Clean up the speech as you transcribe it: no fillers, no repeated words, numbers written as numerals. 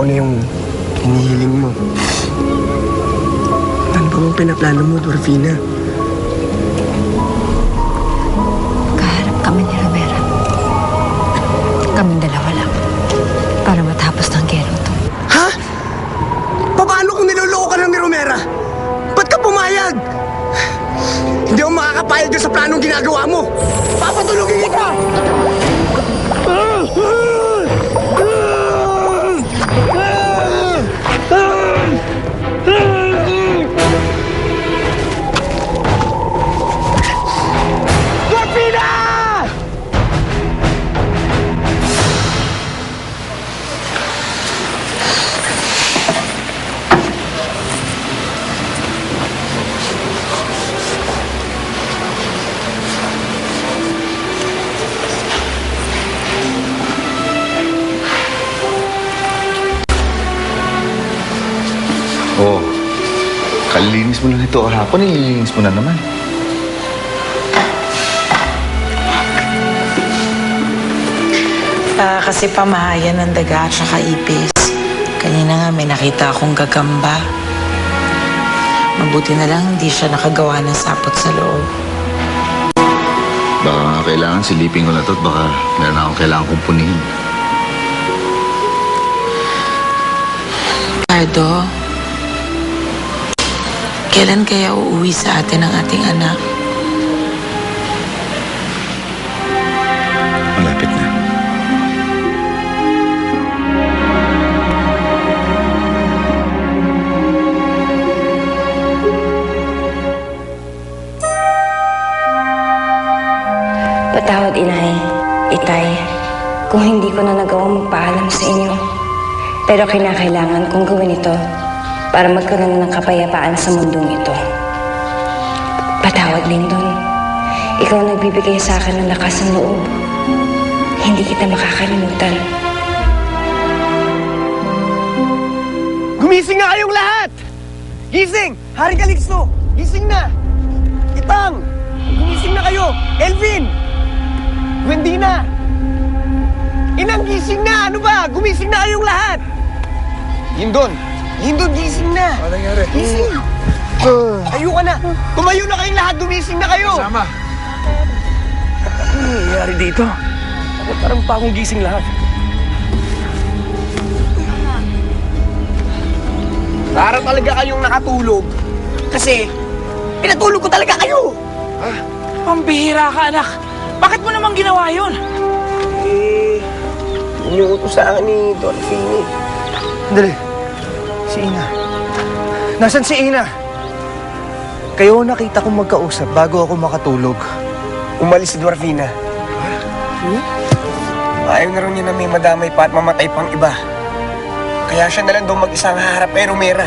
ko na yung hinihiling mo. Ano ba ang pinaplano mo, Dorfina? Kaharap kami ni Romera. Kaming dalawa lang. Para matapos ng gero to. Ha? Paano kung niloloko ka lang ni Romera? Ba't ka pumayag? Hindi ako makakapayag doon sa planong ginagawa mo. Papatulogin kita! Oh, kalilinis mo lang ito kahapon, ililinis mo na naman. Kasi pamahayan ng daga at saka ipis. Kanina nga may nakita akong gagamba. Mabuti na lang hindi siya nakagawa ng sapot sa loob. Baka nga kailangan silipin ko na ito at baka meron akong kailangan kumpunihin. Pardo, kailan kaya uuwi sa atin ang ating anak? Malapit na. Patawad, Inay, Itay, kung hindi ko na nagawang magpaalam sa inyo. Pero kinakailangan kong gawin ito para magkaroon ng kapayapaan sa mundong ito. Patawad, Lyndon. Ikaw nagbibigay sa akin ng lakas ng loob. Hindi kita makakalimutan. Gumising na kayong lahat! Gising! Hari Calixto! Gising na! Itang! Gumising na kayo! Elvin! Gwendina! Inang, gising na! Ano ba? Gumising na kayong lahat! Lyndon! Lyndon, gising na! Ano nangyari? Gising! Tayo ka na! Tumayo na kayong lahat! Gumising na kayo! Sama! Ano nangyayari dito? Bakit parang bagong gising lahat? Para talaga kayong nakatulog. Kasi, pinatulog ko talaga kayo! Pambihira ka, anak. Bakit mo naman ginawa yun? Inuutos sa akin ni Dorfini. Dali. Si Ina. Nasaan si Ina? Kayo nakita kong magkausap bago ako makatulog. Umalis si Dorfina. Ayaw na rin niya na may madamay pa at mamatay pang iba. Kaya siya na lang daw mag-isang haharap kay Romera.